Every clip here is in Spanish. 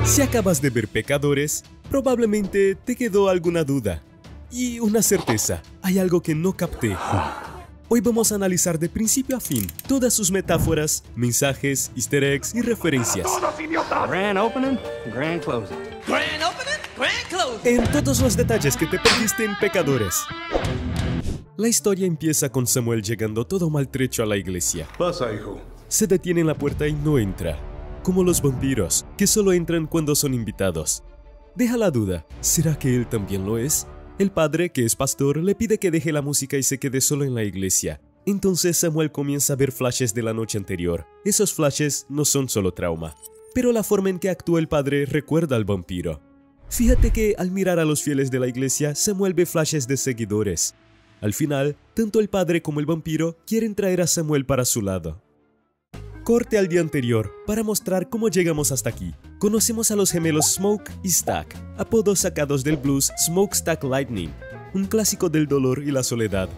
Si acabas de ver Pecadores, probablemente te quedó alguna duda. Y una certeza, hay algo que no capté. Hoy vamos a analizar de principio a fin todas sus metáforas, mensajes, easter eggs y referencias. Grand opening, grand closing. Grand opening, grand closing. En todos los detalles que te perdiste en Pecadores. La historia empieza con Samuel llegando todo maltrecho a la iglesia. Pasa, hijo. Se detiene en la puerta y no entra. Como los vampiros, que solo entran cuando son invitados. Deja la duda, ¿será que él también lo es? El padre, que es pastor, le pide que deje la música y se quede solo en la iglesia. Entonces Samuel comienza a ver flashes de la noche anterior. Esos flashes no son solo trauma, pero la forma en que actúa el padre recuerda al vampiro. Fíjate que al mirar a los fieles de la iglesia, Samuel ve flashes de seguidores. Al final, tanto el padre como el vampiro quieren traer a Samuel para su lado. Corte al día anterior, para mostrar cómo llegamos hasta aquí. Conocemos a los gemelos Smoke y Stack, apodos sacados del blues Smokestack Lightning, un clásico del dolor y la soledad.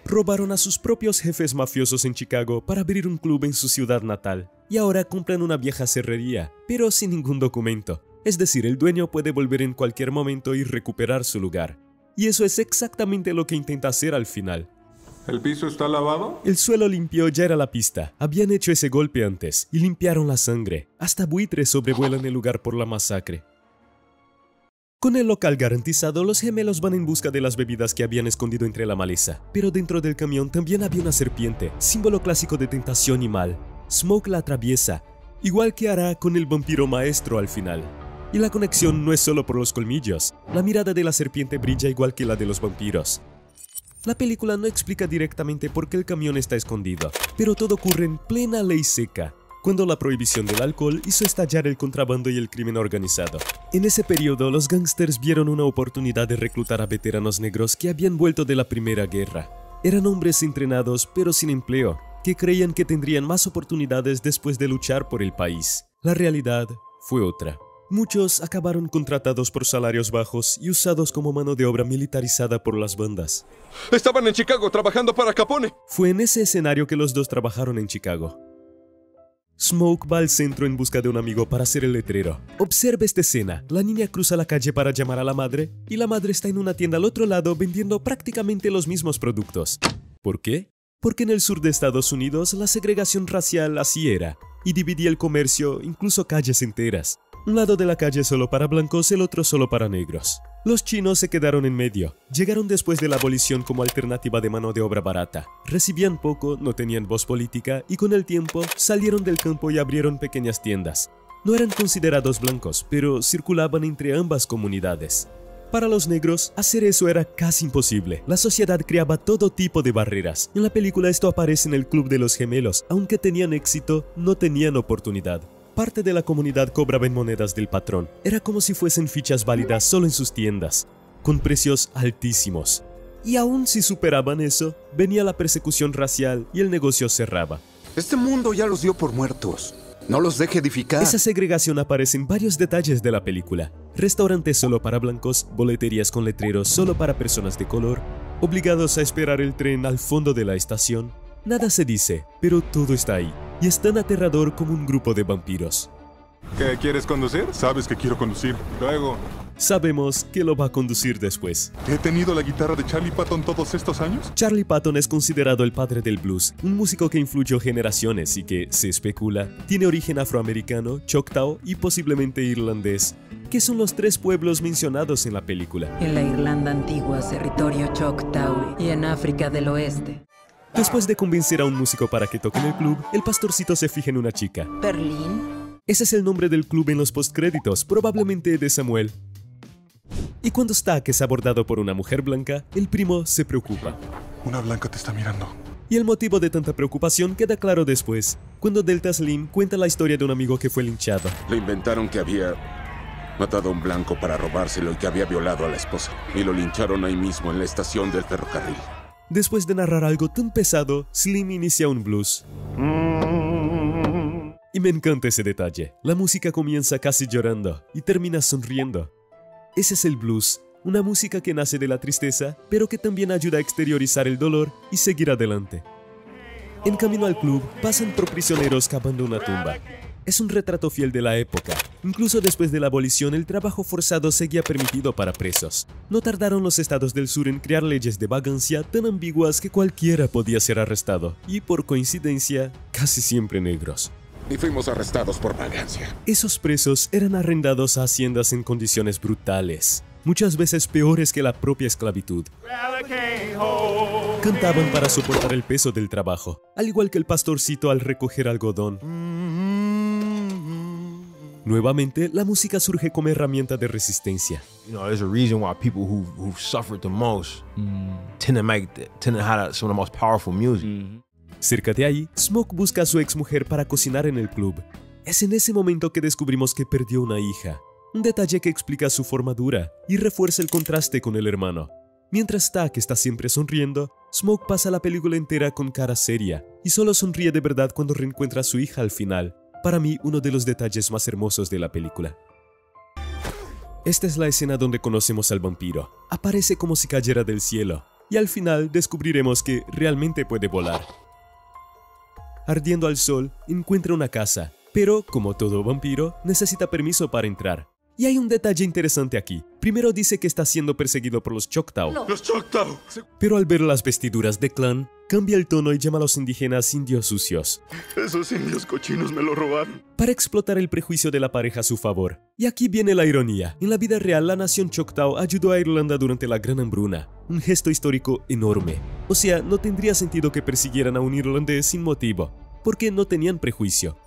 Robaron a sus propios jefes mafiosos en Chicago para abrir un club en su ciudad natal, y ahora compran una vieja cerrería, pero sin ningún documento. Es decir, el dueño puede volver en cualquier momento y recuperar su lugar. Y eso es exactamente lo que intenta hacer al final. ¿El piso está lavado? El suelo limpio ya era la pista. Habían hecho ese golpe antes y limpiaron la sangre. Hasta buitres sobrevuelan el lugar por la masacre. Con el local garantizado, los gemelos van en busca de las bebidas que habían escondido entre la maleza. Pero dentro del camión también había una serpiente, símbolo clásico de tentación y mal. Smoke la atraviesa, igual que hará con el vampiro maestro al final. Y la conexión no es solo por los colmillos. La mirada de la serpiente brilla igual que la de los vampiros. La película no explica directamente por qué el camión está escondido, pero todo ocurre en plena ley seca, cuando la prohibición del alcohol hizo estallar el contrabando y el crimen organizado. En ese periodo, los gángsters vieron una oportunidad de reclutar a veteranos negros que habían vuelto de la Primera Guerra. Eran hombres entrenados pero sin empleo, que creían que tendrían más oportunidades después de luchar por el país. La realidad fue otra. Muchos acabaron contratados por salarios bajos y usados como mano de obra militarizada por las bandas. Estaban en Chicago trabajando para Capone. Fue en ese escenario que los dos trabajaron en Chicago. Smoke va al centro en busca de un amigo para hacer el letrero. Observa esta escena. La niña cruza la calle para llamar a la madre y la madre está en una tienda al otro lado vendiendo prácticamente los mismos productos. ¿Por qué? Porque en el sur de Estados Unidos la segregación racial así era y dividía el comercio, incluso calles enteras. Un lado de la calle solo para blancos, el otro solo para negros. Los chinos se quedaron en medio. Llegaron después de la abolición como alternativa de mano de obra barata. Recibían poco, no tenían voz política y con el tiempo salieron del campo y abrieron pequeñas tiendas. No eran considerados blancos, pero circulaban entre ambas comunidades. Para los negros, hacer eso era casi imposible. La sociedad creaba todo tipo de barreras. En la película esto aparece en el Club de los Gemelos. Aunque tenían éxito, no tenían oportunidad. Parte de la comunidad cobraba en monedas del patrón. Era como si fuesen fichas válidas solo en sus tiendas, con precios altísimos. Y aún si superaban eso, venía la persecución racial y el negocio cerraba. Este mundo ya los dio por muertos. No los deje edificar. Esa segregación aparece en varios detalles de la película. Restaurantes solo para blancos, boleterías con letreros solo para personas de color, obligados a esperar el tren al fondo de la estación. Nada se dice, pero todo está ahí. Y es tan aterrador como un grupo de vampiros. ¿Qué quieres conducir? Sabes que quiero conducir. Luego. Sabemos que lo va a conducir después. ¿He tenido la guitarra de Charlie Patton todos estos años? Charlie Patton es considerado el padre del blues, un músico que influyó generaciones y que, se especula, tiene origen afroamericano, choctaw y posiblemente irlandés, que son los tres pueblos mencionados en la película. En la Irlanda antigua, territorio choctaw, y en África del Oeste. Después de convencer a un músico para que toque en el club, el pastorcito se fija en una chica. ¿Berlín? Ese es el nombre del club en los postcréditos, probablemente de Samuel. Y cuando Stack es abordado por una mujer blanca, el primo se preocupa. Una blanca te está mirando. Y el motivo de tanta preocupación queda claro después, cuando Delta Slim cuenta la historia de un amigo que fue linchado. Le inventaron que había matado a un blanco para robárselo y que había violado a la esposa. Y lo lincharon ahí mismo en la estación del ferrocarril. Después de narrar algo tan pesado, Slim inicia un blues. Y me encanta ese detalle. La música comienza casi llorando y termina sonriendo. Ese es el blues, una música que nace de la tristeza, pero que también ayuda a exteriorizar el dolor y seguir adelante. En camino al club, pasan por prisioneros cavando una tumba. Es un retrato fiel de la época. Incluso después de la abolición, el trabajo forzado seguía permitido para presos. No tardaron los estados del sur en crear leyes de vagancia tan ambiguas que cualquiera podía ser arrestado, y por coincidencia, casi siempre negros. Y fuimos arrestados por vagancia. Esos presos eran arrendados a haciendas en condiciones brutales, muchas veces peores que la propia esclavitud. Cantaban para soportar el peso del trabajo, al igual que el pastorcito al recoger algodón. Nuevamente, la música surge como herramienta de resistencia. You know, there's a reason why people who've suffered the most tend to have some of the most powerful music. Cerca de ahí, Smoke busca a su exmujer para cocinar en el club. Es en ese momento que descubrimos que perdió una hija. Un detalle que explica su forma dura y refuerza el contraste con el hermano. Mientras Tack está siempre sonriendo, Smoke pasa la película entera con cara seria y solo sonríe de verdad cuando reencuentra a su hija al final. Para mí, uno de los detalles más hermosos de la película. Esta es la escena donde conocemos al vampiro. Aparece como si cayera del cielo, y al final descubriremos que realmente puede volar. Ardiendo al sol, encuentra una casa, pero, como todo vampiro, necesita permiso para entrar. Y hay un detalle interesante aquí. Primero dice que está siendo perseguido por los Choctaw. ¡Los Choctaw! Pero al ver las vestiduras de clan, cambia el tono y llama a los indígenas indios sucios. Esos indios cochinos me lo robaron. Para explotar el prejuicio de la pareja a su favor. Y aquí viene la ironía. En la vida real, la nación Choctaw ayudó a Irlanda durante la Gran Hambruna. Un gesto histórico enorme. O sea, no tendría sentido que persiguieran a un irlandés sin motivo, porque no tenían prejuicio.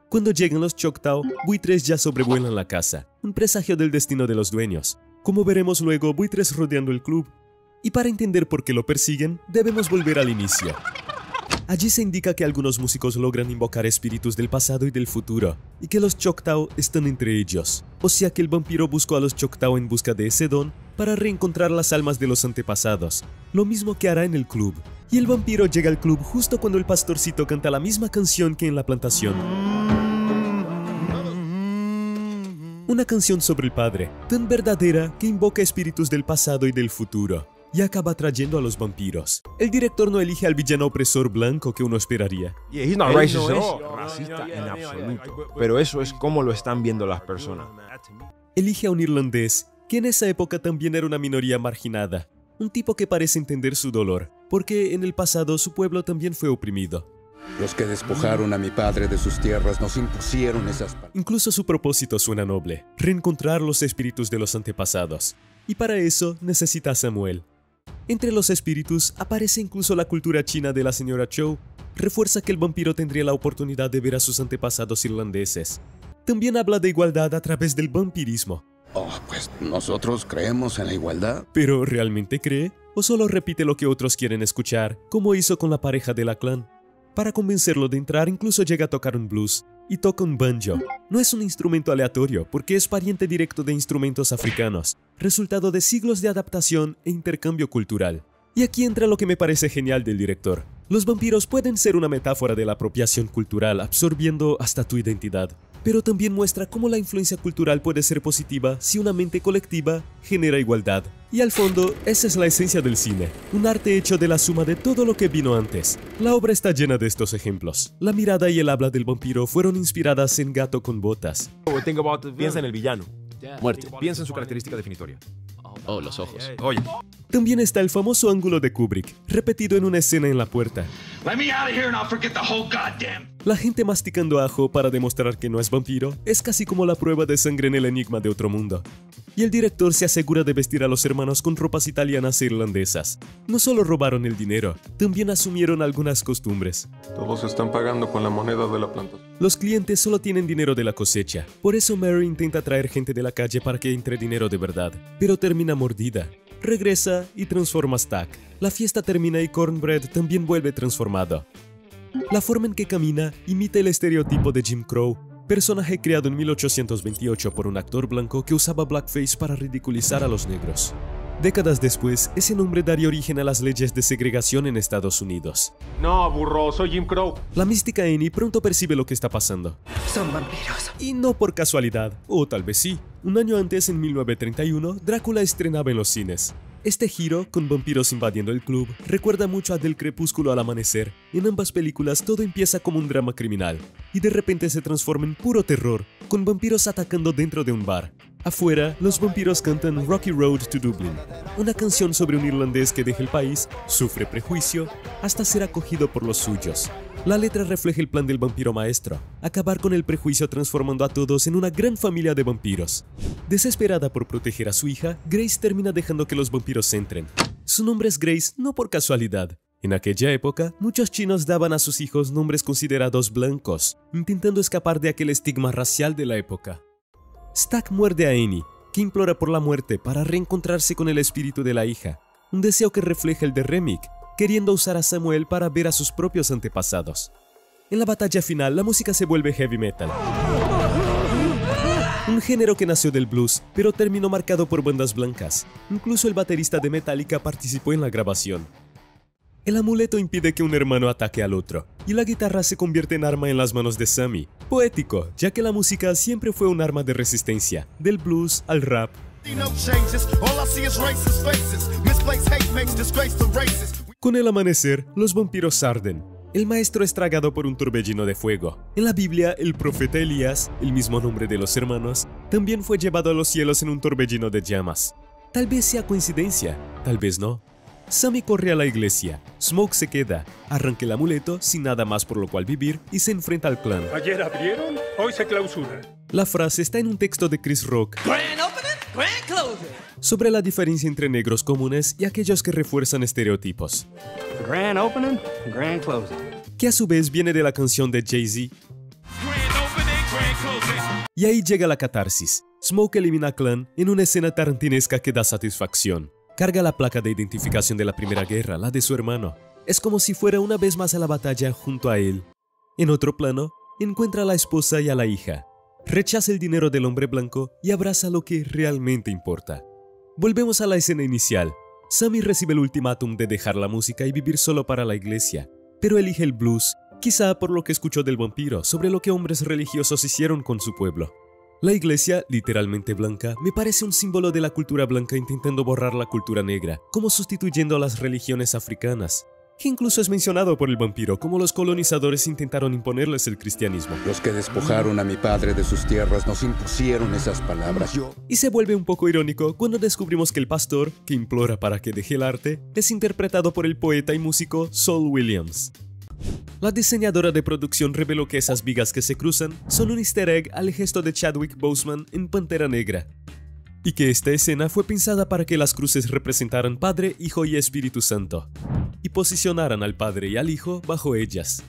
Cuando llegan los Choctaw, buitres ya sobrevuelan la casa, un presagio del destino de los dueños. Como veremos luego, buitres rodeando el club. Y para entender por qué lo persiguen, debemos volver al inicio. Allí se indica que algunos músicos logran invocar espíritus del pasado y del futuro, y que los Choctaw están entre ellos. O sea que el vampiro buscó a los Choctaw en busca de ese don para reencontrar las almas de los antepasados, lo mismo que hará en el club. Y el vampiro llega al club justo cuando el pastorcito canta la misma canción que en la plantación. Una canción sobre el padre, tan verdadera que invoca espíritus del pasado y del futuro, y acaba atrayendo a los vampiros. El director no elige al villano opresor blanco que uno esperaría. Yeah, he's not racist at all. Racista en absoluto. Pero eso es como lo están viendo las personas. Elige a un irlandés, que en esa época también era una minoría marginada. Un tipo que parece entender su dolor, porque en el pasado su pueblo también fue oprimido. Los que despojaron a mi padre de sus tierras nos impusieron esas palabras. Incluso su propósito suena noble, reencontrar los espíritus de los antepasados. Y para eso necesita a Samuel. Entre los espíritus aparece incluso la cultura china de la señora Cho. Refuerza que el vampiro tendría la oportunidad de ver a sus antepasados irlandeses. También habla de igualdad a través del vampirismo. Oh, pues nosotros creemos en la igualdad. ¿Pero realmente cree? ¿O solo repite lo que otros quieren escuchar, como hizo con la pareja de la clan? Para convencerlo de entrar, incluso llega a tocar un blues y toca un banjo. No es un instrumento aleatorio, porque es pariente directo de instrumentos africanos, resultado de siglos de adaptación e intercambio cultural. Y aquí entra lo que me parece genial del director. Los vampiros pueden ser una metáfora de la apropiación cultural, absorbiendo hasta tu identidad. Pero también muestra cómo la influencia cultural puede ser positiva si una mente colectiva genera igualdad. Y al fondo, esa es la esencia del cine, un arte hecho de la suma de todo lo que vino antes. La obra está llena de estos ejemplos. La mirada y el habla del vampiro fueron inspiradas en Gato con Botas. Piensa en el villano. Muerte. Piensa en su característica definitoria. Oh, los ojos. Oye. También está el famoso ángulo de Kubrick, repetido en una escena en la puerta. La gente masticando ajo para demostrar que no es vampiro es casi como la prueba de sangre en el enigma de Otro Mundo. Y el director se asegura de vestir a los hermanos con ropas italianas e irlandesas. No solo robaron el dinero, también asumieron algunas costumbres. Todos están pagando con la moneda de la planta. Los clientes solo tienen dinero de la cosecha. Por eso Mary intenta traer gente de la calle para que entre dinero de verdad. Pero termina mordida. Regresa y transforma a Stack. La fiesta termina y Cornbread también vuelve transformado. La forma en que camina imita el estereotipo de Jim Crow, personaje creado en 1828 por un actor blanco que usaba blackface para ridiculizar a los negros. Décadas después, ese nombre daría origen a las leyes de segregación en Estados Unidos. No, burro, soy Jim Crow. La mística Annie pronto percibe lo que está pasando. Son vampiros. Y no por casualidad, o tal vez sí. Un año antes, en 1931, Drácula estrenaba en los cines. Este giro, con vampiros invadiendo el club, recuerda mucho a Del Crepúsculo al Amanecer. En ambas películas todo empieza como un drama criminal, y de repente se transforma en puro terror, con vampiros atacando dentro de un bar. Afuera, los vampiros cantan Rocky Road to Dublin, una canción sobre un irlandés que deja el país, sufre prejuicio, hasta ser acogido por los suyos. La letra refleja el plan del vampiro maestro, acabar con el prejuicio transformando a todos en una gran familia de vampiros. Desesperada por proteger a su hija, Grace termina dejando que los vampiros entren. Su nombre es Grace no por casualidad. En aquella época, muchos chinos daban a sus hijos nombres considerados blancos, intentando escapar de aquel estigma racial de la época. Stack muerde a Annie, que implora por la muerte para reencontrarse con el espíritu de la hija, un deseo que refleja el de Remick, queriendo usar a Samuel para ver a sus propios antepasados. En la batalla final, la música se vuelve heavy metal, un género que nació del blues, pero terminó marcado por bandas blancas. Incluso el baterista de Metallica participó en la grabación. El amuleto impide que un hermano ataque al otro, y la guitarra se convierte en arma en las manos de Sammy. Poético, ya que la música siempre fue un arma de resistencia, del blues al rap. Con el amanecer, los vampiros arden. El maestro es tragado por un torbellino de fuego. En la Biblia, el profeta Elías, el mismo nombre de los hermanos, también fue llevado a los cielos en un torbellino de llamas. Tal vez sea coincidencia, tal vez no. Sammy corre a la iglesia, Smoke se queda, arranca el amuleto sin nada más por lo cual vivir y se enfrenta al clan. Ayer abrieron, hoy se clausuran. La frase está en un texto de Chris Rock Grand opening, grand closing. sobre la diferencia entre negros comunes y aquellos que refuerzan estereotipos, Grand opening, grand closing. que a su vez viene de la canción de Jay-Z. Y ahí llega la catarsis. Smoke elimina a Clan en una escena tarantinesca que da satisfacción. Carga la placa de identificación de la Primera Guerra, la de su hermano. Es como si fuera una vez más a la batalla junto a él. En otro plano, encuentra a la esposa y a la hija. Rechaza el dinero del hombre blanco y abraza lo que realmente importa. Volvemos a la escena inicial. Sammy recibe el ultimátum de dejar la música y vivir solo para la iglesia, pero elige el blues, quizá por lo que escuchó del vampiro sobre lo que hombres religiosos hicieron con su pueblo. La iglesia, literalmente blanca, me parece un símbolo de la cultura blanca intentando borrar la cultura negra, como sustituyendo a las religiones africanas, que incluso es mencionado por el vampiro como los colonizadores intentaron imponerles el cristianismo. Los que despojaron a mi padre de sus tierras nos impusieron esas palabras. Y se vuelve un poco irónico cuando descubrimos que el pastor, que implora para que deje el arte, es interpretado por el poeta y músico Saul Williams. La diseñadora de producción reveló que esas vigas que se cruzan son un easter egg al gesto de Chadwick Boseman en Pantera Negra, y que esta escena fue pensada para que las cruces representaran Padre, Hijo y Espíritu Santo, y posicionaran al Padre y al Hijo bajo ellas.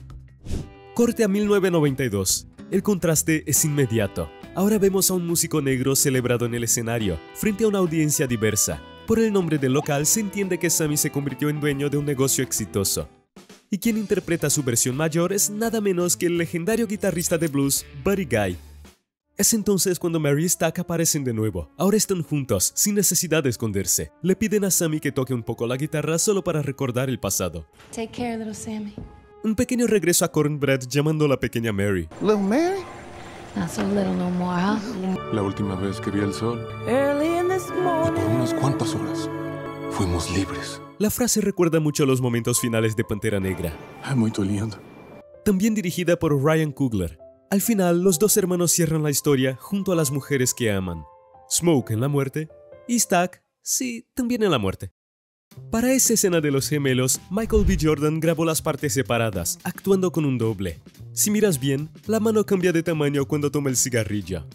Corte a 1992. El contraste es inmediato. Ahora vemos a un músico negro celebrado en el escenario, frente a una audiencia diversa. Por el nombre del local se entiende que Sammy se convirtió en dueño de un negocio exitoso. Y quien interpreta su versión mayor es nada menos que el legendario guitarrista de blues, Buddy Guy. Es entonces cuando Mary y Stack aparecen de nuevo. Ahora están juntos, sin necesidad de esconderse. Le piden a Sammy que toque un poco la guitarra solo para recordar el pasado. Take care, little Sammy. Un pequeño regreso a Cornbread llamando a la pequeña Mary. Little Mary? Not so little no more, huh? La última vez que vi el sol, Early in this por morning. unas cuantas horas, fuimos libres. La frase recuerda mucho a los momentos finales de Pantera Negra. Muy lindo. También dirigida por Ryan Coogler. Al final, los dos hermanos cierran la historia junto a las mujeres que aman. Smoke en la muerte y Stack, sí, también en la muerte. Para esa escena de los gemelos, Michael B. Jordan grabó las partes separadas, actuando con un doble. Si miras bien, la mano cambia de tamaño cuando toma el cigarrillo.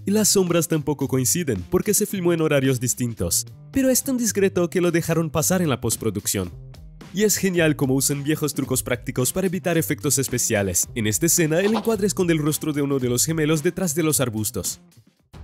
Y las sombras tampoco coinciden, porque se filmó en horarios distintos, pero es tan discreto que lo dejaron pasar en la postproducción. Y es genial cómo usan viejos trucos prácticos para evitar efectos especiales. En esta escena, el encuadre esconde el rostro de uno de los gemelos detrás de los arbustos.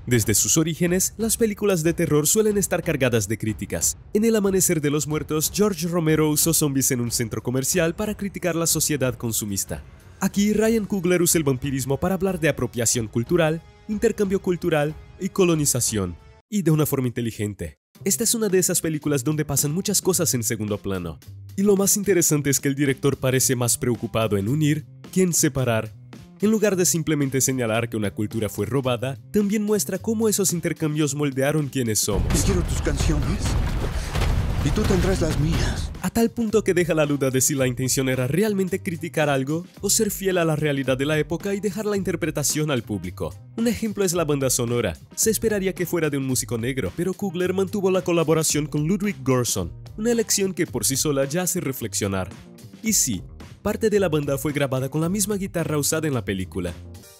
Desde sus orígenes, las películas de terror suelen estar cargadas de críticas. En El Amanecer de los Muertos, George Romero usó zombies en un centro comercial para criticar la sociedad consumista. Aquí, Ryan Coogler usa el vampirismo para hablar de apropiación cultural, intercambio cultural y colonización, y de una forma inteligente. Esta es una de esas películas donde pasan muchas cosas en segundo plano. Y lo más interesante es que el director parece más preocupado en unir que en separar En lugar de simplemente señalar que una cultura fue robada, también muestra cómo esos intercambios moldearon quienes somos. Quiero tus canciones y tú tendrás las mías. A tal punto que deja la duda de si la intención era realmente criticar algo o ser fiel a la realidad de la época y dejar la interpretación al público. Un ejemplo es la banda sonora. Se esperaría que fuera de un músico negro, pero Coogler mantuvo la colaboración con Ludwig Göransson, una elección que por sí sola ya hace reflexionar. Y sí, parte de la banda fue grabada con la misma guitarra usada en la película.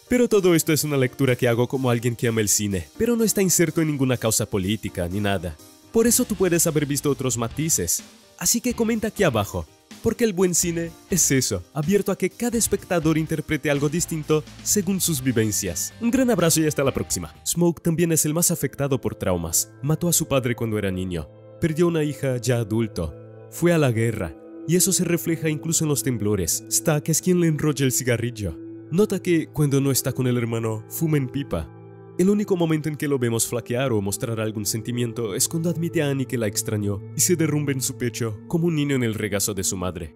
Pero todo esto es una lectura que hago como alguien que ama el cine, pero no está inserto en ninguna causa política ni nada. Por eso tú puedes haber visto otros matices. Así que comenta aquí abajo, porque el buen cine es eso, abierto a que cada espectador interprete algo distinto según sus vivencias. Un gran abrazo y hasta la próxima. Smoke también es el más afectado por traumas. Mató a su padre cuando era niño, perdió una hija ya adulto, fue a la guerra, y eso se refleja incluso en los temblores. Stack es quien le enrolla el cigarrillo. Nota que, cuando no está con el hermano, fuma en pipa. El único momento en que lo vemos flaquear o mostrar algún sentimiento es cuando admite a Annie que la extrañó y se derrumba en su pecho como un niño en el regazo de su madre.